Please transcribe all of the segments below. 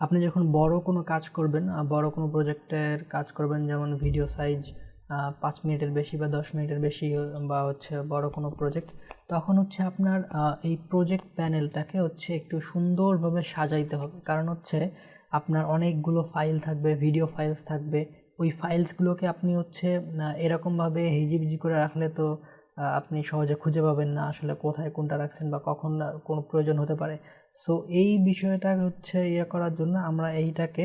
আপনি যখন বড় কোনো কাজ করবেন, বড় কোনো প্রজেক্টের কাজ করবেন, যেমন ভিডিও সাইজ 5 মিনিটের বেশি বা 10 মিনিটের বেশি, বা হচ্ছে বড় কোনো প্রজেক্ট, তখন হচ্ছে আপনার এই প্রজেক্ট প্যানেলটাকে হচ্ছে একটু সুন্দরভাবে সাজাইতে হবে। কারণ হচ্ছে আপনার অনেকগুলো ফাইল থাকবে, ভিডিও ফাইলস থাকবে। ওই ফাইলসগুলোকে আপনি হচ্ছে এরকমভাবে হিজিবিজি করে রাখলে তো আপনি সহজে খুঁজে পাবেন না আসলে কোথায় কোনটা রাখছেন বা কখন কোনো প্রয়োজন হতে পারে। সো এই বিষয়টা হচ্ছে করার জন্য আমরা এইটাকে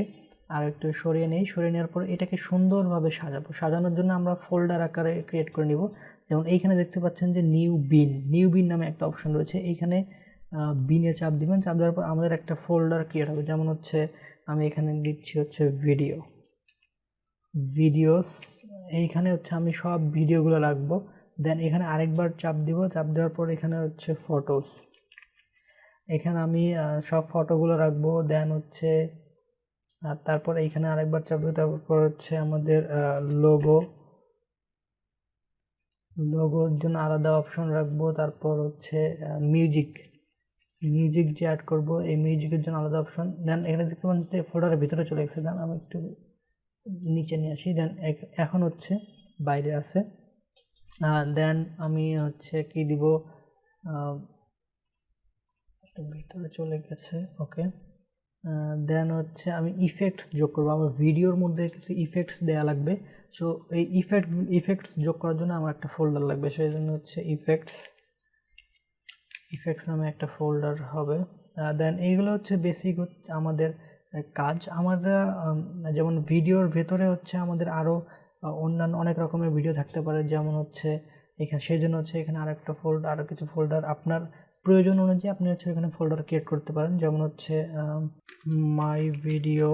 আর একটু সরিয়ে নেই। সরিয়ে নেওয়ার পর এটাকে সুন্দরভাবে সাজাবো। সাজানোর জন্য আমরা ফোল্ডার আকারে ক্রিয়েট করে নিব। যেমন এইখানে দেখতে পাচ্ছেন যে নিউ বিন নামে একটা অপশন রয়েছে। এইখানে বিনে চাপ দিবেন। চাপ দেওয়ার পর আমাদের একটা ফোল্ডার ক্রিয়েট হবে। যেমন হচ্ছে আমি এখানে দিচ্ছি হচ্ছে ভিডিওস। এইখানে হচ্ছে আমি সব ভিডিওগুলো রাখবো। দেন এখানে আরেকবার চাপ দিব। চাপ দেওয়ার পর এখানে হচ্ছে ফটোস। এখানে আমি সব ফটোগুলো রাখবো। দেন হচ্ছে তারপর এইখানে আরেকবার চাপ দিব। তারপর হচ্ছে আমাদের লোগোর জন্য আলাদা অপশন রাখবো। তারপর হচ্ছে মিউজিক যে অ্যাড করবো, এই মিউজিকের জন্য আলাদা অপশন। দেন এখানে দেখতে পাচ্ছেন যে ফোল্ডারের ভিতরে চলে গেছে। দেন আমি একটু নিচে নিয়ে আসি। দেন এখন হচ্ছে বাইরে আছে। দেন আমি হচ্ছে কি দিব, ভিতরে চলে গেছে। ওকে। দেন হচ্ছে আমি ইফেক্টস যোগ করবো। আমার ভিডিওর মধ্যে কিছু ইফেক্টস দেওয়া লাগবে। সো এই ইফেক্টস যোগ করার জন্য আমার একটা ফোল্ডার লাগবে। সেই জন্য হচ্ছে ইফেক্টস নামে একটা ফোল্ডার হবে। দেন এইগুলো হচ্ছে বেসিক আমাদের কাজ। আমরা যেমন ভিডিওর ভেতরে হচ্ছে আমাদের আরও অন্যান্য অনেক রকমের ভিডিও থাকতে পারে। যেমন হচ্ছে এখানে সেই জন্য হচ্ছে এখানে আরও কিছু ফোল্ডার আপনার প্রয়োজন অনুযায়ী আপনি হচ্ছে এখানে ফোল্ডার ক্রিয়েট করতে পারেন। যেমন হচ্ছে মাই ভিডিও,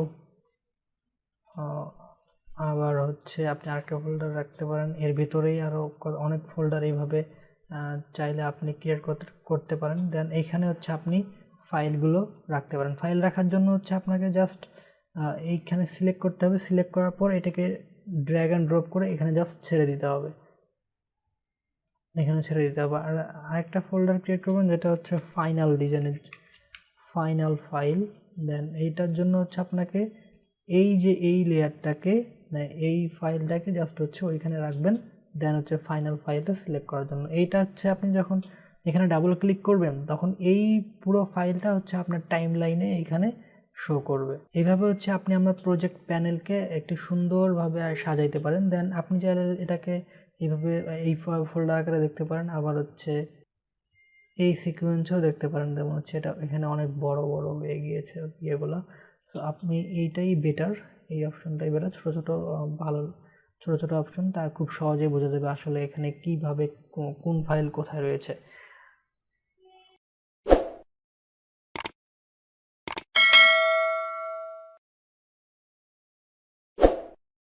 আবার হচ্ছে আপনি আরেকটা ফোল্ডার রাখতে পারেন। এর ভিতরেই আরও অনেক ফোল্ডার এইভাবে চাইলে আপনি ক্রিয়েট করতে পারেন। দেন এইখানে হচ্ছে আপনি ফাইলগুলো রাখতে পারেন। ফাইল রাখার জন্য হচ্ছে আপনাকে জাস্ট এইখানে সিলেক্ট করতে হবে। সিলেক্ট করার পর এটাকে ড্র্যাগ অ্যান্ড ড্রপ করে এখানে জাস্ট ছেড়ে দিতে হবে। এখানে ছেড়ে দিতে হবে। আর আরেকটা ফোল্ডার ক্রিয়েট করবেন যেটা হচ্ছে ফাইনাল ডিজাইনের ফাইনাল ফাইল। দেন এইটার জন্য হচ্ছে আপনাকে এই লেয়ারটাকে, এই ফাইলটাকে জাস্ট হচ্ছে ওইখানে রাখবেন। দেন হচ্ছে ফাইনাল ফাইলটা সিলেক্ট করার জন্য এইটা হচ্ছে আপনি যখন এখানে ডাবল ক্লিক করবেন তখন এই পুরো ফাইলটা হচ্ছে আপনার টাইম লাইনে এইখানে শো করবে। এইভাবে হচ্ছে আপনি আমার প্রজেক্ট প্যানেলকে একটু সুন্দরভাবে সাজাইতে পারেন। দেন আপনি চাইলে এটাকে এইভাবে এই ফোল্ডার আকারে দেখতে পারেন। আবার হচ্ছে এই সিকোয়েন্সও দেখতে পারেন। যেমন হচ্ছে এটা এখানে অনেক বড় বড় হয়ে গিয়েছে ইয়েগুলো। সো আপনি এইটাই বেটার, এই অপশনটাই বেটার। ভালো ছোটো ছোটো অপশন, তা খুব সহজেই বোঝা যাবে আসলে এখানে কিভাবে কোন ফাইল কোথায় রয়েছে।